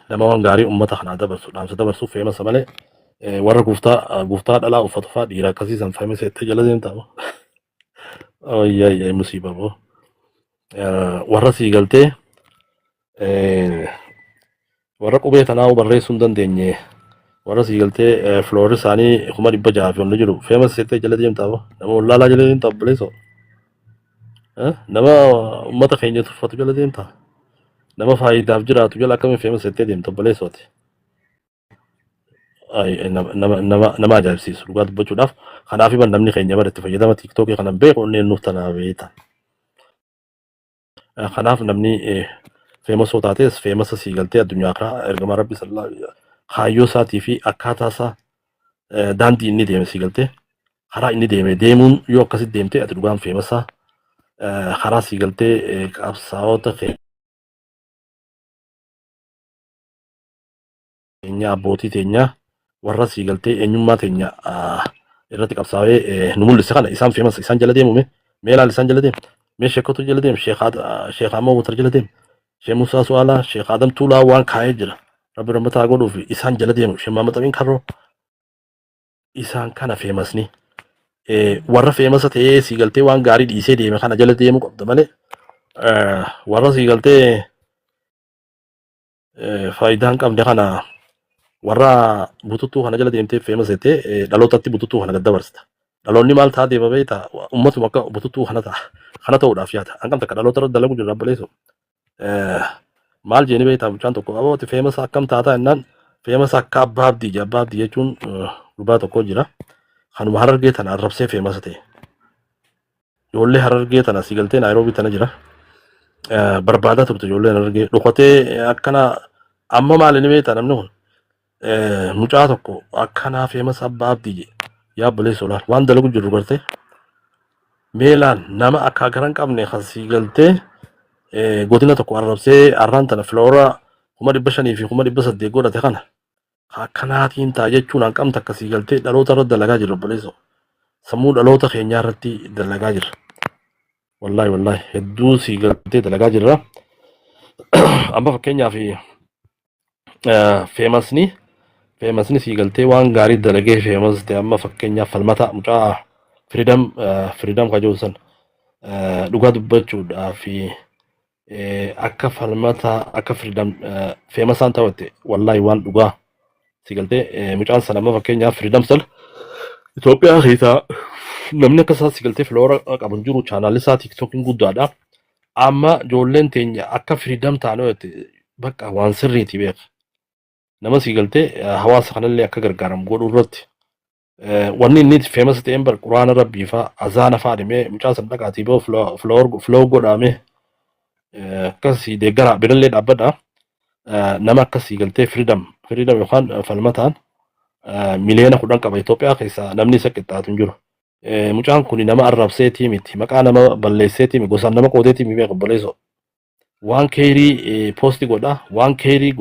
nama waan gaarii uummata kanaa dabarsu dhaamsa dabarsuuf famasa malee warra guftaa dhalaa uffatu fa'aa dhiira akkasiisan famasa itti jala deemtaa ayyaayyaa musiibaa boo warra sii galtee warra qubee tanaa barreessuu hin dandeenye warra sii galtee filoorri isaanii 600 fi ol jiru famasa itti jala deemtaa boo nama wallaalaa jala deemtaa obboleessoo nama ummata keenyatu uffatu jala deemtaa nama faayidaaf jiraatu jala akkamiin famasa itti deemta obboleessooti. Nama ajaa'ibsiisu dhugaa dubbachuudhaaf kanaaf namni keenya bara itti fayyadama tiiktookii kanan beeku onneen nuuf tanaa beekta. Kanaaf namni famasoo taates famasa sii galtee addunyaa karaa ergamaa Rabbi sallallahu alaihi wasallam kaayyoo isaatii fi akkaataa isaa daandii inni deeme sii galtee karaa inni deemuun yoo akkasitti deemtee ati dhugaan famasaa karaa sii galtee qabsaa'ota keenya abbootii teenya warra sii galtee eenyummaa teenya irratti qabsaa'ee nu mul'ise kana isaan famasa isaan jala deemume meelaan isaan jala deemu mee sheekotu jala deemu Sheekh Amoo Watar jala deemu Sheekh Musaa Su'aalaa Sheekh Adam Tuulaa waan kaa'ee jira Rabbi rammataa godhuuf isaan jala deemu Sheekh Mahamad Amin Karroo isaan kana famasni warra famasa ta'ee sii galtee waan gaarii dhiisee deeme kana jala deemuu qabda malee warra sii galtee faayidaa hin qabne kana warra bututtuu kana jala deemtee famasa ta'ee dhalootatti bututtuu kana gaddabarsita. Dhaloonni maal ta'a deema beektaa uummatuma akka bututtuu kana ta'uudhaaf yaada. Hangam takka dhaloota irra dalagu jirra obboleessoo. Maal jeeni beektaa mucaan tokko abooti famasa akkam taataa jennaan famasa akka abbaa abdii jechuun gurbaa tokko jira. Kanuma Harargee tana arrabsee famasa ta'e. Ijoollee Harargee tana sii galtee Naayiroobii tana jira. Barbaadaa turte ijoollee Harargee dhokatee akkana amma maal inni beektaa namni kun mucaa tokko akkanaa famasa abbaa abdii yaa obboleessoo laal waan dalagu jirru gartee meelaan nama akka garan qabne kan sii galtee godina tokko arrabsee arraan tana filoora 500 fi 800 godhate kana akkanaatiin ta'a jechuun hanqamta akka sii galtee dhaloota irratti dalagaa jirra obboleessoo sammuu dhaloota keenyaa irratti dalagaa jirra wallaahi hedduu sii galtee dalagaa jirra amma fakkeenyaaf famasni sii galtee waan gaarii dalagee famas ta'e amma fakkeenyaaf falmata mucaa firiidam kajoo san dhugaa dubbachuudhaaf akka falmata akka firiidam famasaan ta'utti wallaahi waan dhugaa sii galtee mucaan san amma fakkeenyaaf firiidam san Itoophiyaa keessaa namni akka isaa sii galtee filoora qaban jiru chaanaalli isaa tiiktookiin guddaadha. amma ijoolleen teenya akka freedom taanoo bakka waan sirriiti beek nama sii galtee hawaasa kanallee akka gargaaramu godhuu irratti wanni inni famous ta'een bar quraana rabbii faa azaana faa dhimee mucaa san dhaqaatii boo flow godhaame akkasii deeggara birallee dhaabbadha nama akkasii galtee freedom yookaan falmataan miliyoona 10 qaba Itoophiyaa keessaa namni isa qixxaatu hin jiru. Mucaan kun nama arrabseetii miti maqaa nama balleesseetii miti gosaan nama qoodeetii miti beeku balleessu. Waan keerii poosti godha waan keerii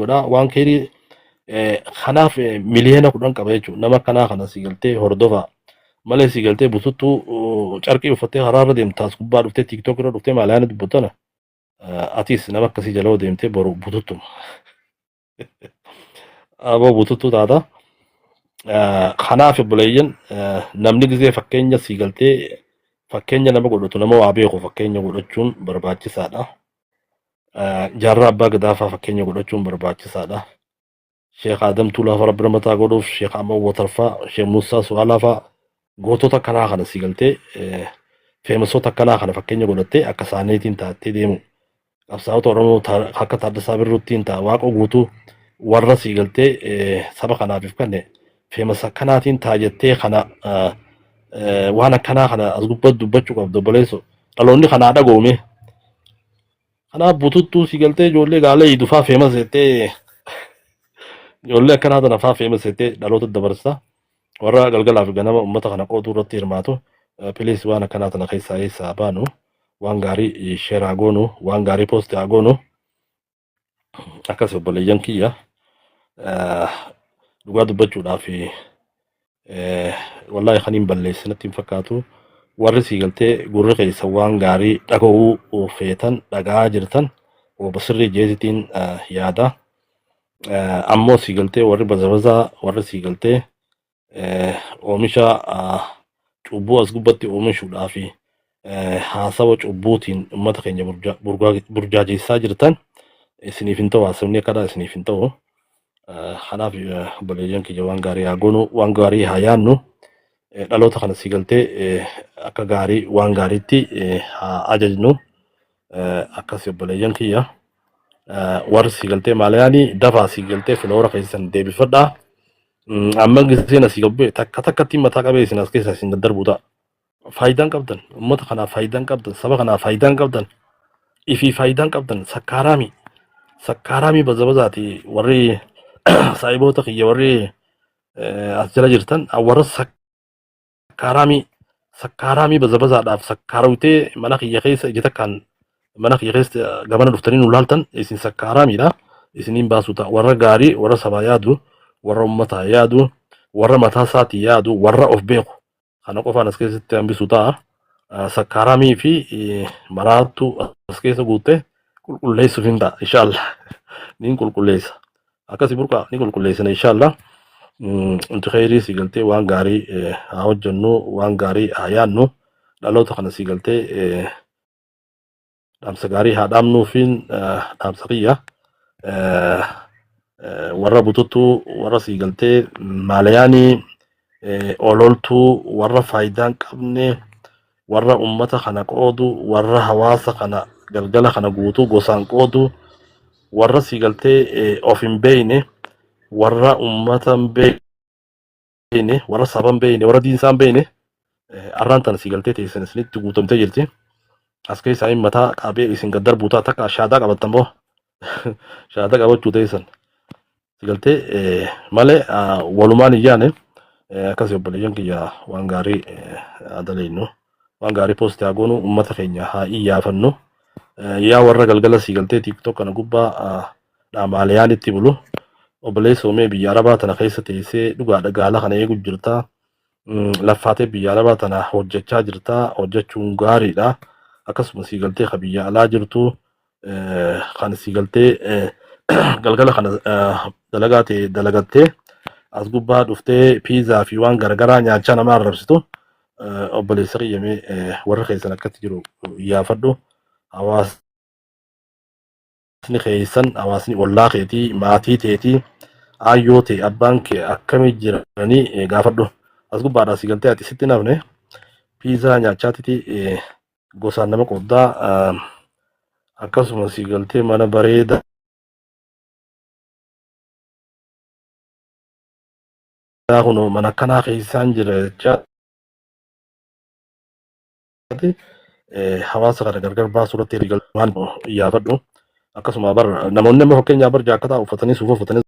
kanaaf miliyoona 10 qaba jechuudha nama kanaa kana si galtee hordofaa malee si galtee bututtuu carqii uffattee haraarra deemtaas gubbaa dhuftee tiiktook irra dhuftee maalayaana dubbattana atis nama akkasii jaloo deemtee boru bututtu aboo bututtuu taata. Kanaaf obboleeyyan namni gisee fakkeenya sii galtee fakkeenya nama godhatu nama waa beeku fakkeenya godhachuun barbaachisaadha. Jaarraa abbaa gadaafaa fakkeenya godhachuun barbaachisaadha. Sheekh Adam Tuulaa fara bira mataa godhuuf Sheekh Ammoo Watarfaa Sheekh Muusaa Su'aalaa faa gootota kanaa kana sii galtee feemasoota kanaa kana fakkeenya godhattee akka isaaniitiin taattee deemu. Qabsaa'ota Oromoo akka Taaddasaa Birruuttiin ta'a waaqa guutuu warra sii galtee saba kanaatiif kanne feemasa kanaatiin taajettee kana waan akkanaa kana as gubbatti dubbachuu qabdu obboleessu dhaloonni kanaa dhagoome kanaaf bututtuu si galtee ijoollee gaalee idufaa feemas jettee ijoollee akkanaa tana faa feemas jettee dhaloota dabarsa warra galgalaaf ganama uummata kana qooduu irratti hirmaatu piliis waan akkanaa tana keessaa baanu waan gaarii sheeraa goonu waan gaarii poostii goonu akkas obboleeyyan kiyya dhugaa dubbachuudhaaf wallaahi kaniin balleessinatti hin fakkaatu warri sii galtee gurri keessa waan gaarii dhaga'uu feetan dhagaa jirtan sirrii jeesitiin yaada ammoo sii galtee warri bazabazaa warri sii galtee oomisha cubbuu as gubbatti oomishuudhaaf haasawa cubbuutiin uummata keenya burjaajeessaa jirtan isiniif hin ta'u haasawni akkadhaa isiniif hin ta'u. Kanaaf obboleeyyan kiyya waan gaarii haa goonu waan gaarii haa yaannu dhaloota kana sii galtee akka gaarii waan gaariitti haa ajajnu akkas obboleeyyan kiyya warri sii galtee maalayaanii dafaa sii galtee filoora keessan deebifadhaa amma giseen asii gabbee takkatti mataa qabee isin as keessa isin daddarbu ta'a. Faayidaan qabdan uummata kanaaf faayidaan qabdan saba kanaaf faayidaan qabdan ifii faayidaan qabdan sakkaaraamii bazabazaati warri saayiboota kiyya warri as jala jirtan warra sakkaaraamii bazabazaadhaaf sakkaarawitee mana kiyya keessa ijata kan mana kiyya keessa gamana dhuftanii nu laaltan isin sakkaaraamiidha isiniin baasuu ta'a warra gaarii warra sabaa yaadu warra uummataa yaadu warra mataa isaatii yaadu warra of beeku kana qofaan as keessatti hambisuu ta'a sakkaaraamii fi maraattu as keessa guuttee qulqulleessuuf hin ta'a inshaallah niin qulqulleessa. Akkasii burqaa ni qulqulleessina inshaallah inti khayrii sii galtee waan gaarii haa hojjennu waan gaarii haa yaannu dhaloota kana sii galtee dhaamsa gaarii haa dhaamnuufiin dhaamsa kiyya warra bututtuu warra sii galtee maalayaanii ololtuu warra faayidaan qabne warra ummata kana qoodu warra hawaasa kana galgala kana guutuu gosaan qoodu warra sii galtee of hin beeyne warra ummata hin beeyne warra saba hin beeyne warra diinsaa hin beeyne arraan tana sii galtee teessan isinitti guutamtee jirti as keessaa hin mataa qabee isin gaddar buutaa takka shaadaa qabattan boo shaadaa qabachuu teessan sii galtee malee walumaan hin yaane akkasii obboleeyyan kiyya waan gaarii adaleeynu waan gaarii poostii haa goonu ummata keenya haa iyyaafannu yaa warra galgala sii galtee tiiktook kana gubbaa dhaamaaleyaan itti bulu obboleessa uumee biyya arabaa tana keessa teessee dhugaadha gaala kana eegu jirta laffaatee biyya arabaa tana hojjechaa jirta hojjechuun gaariidha akkasuma sii galtee ka biyya alaa jirtu kan sii galtee galgala kana dalagaa ta'e dalagattee as gubbaa dhuftee piizaa fi waan garagaraa nyaachaa nama arrabsitu obboleessa qiyyamee warra keessan akkatti jiru iyyaafadhu hawaasni keessan hawaasni ollaa keetii maatii teetii aayyoo ta'e abbaan kee akkamii jiranii gaafadhu as gubbaadhaa sii galtee ati sitti nafne piizaa nyaachaatiti gosaan nama qoddaa akkasumas galtee mana bareedaa kunoo mana akkanaa keessaan jira jechaati. Hawaasa kana gargar baasuu irratti waan yaafadhu. Akkasuma namoonni amma fakkeenyaaf jaakkataa uffatanii suufa uffatanii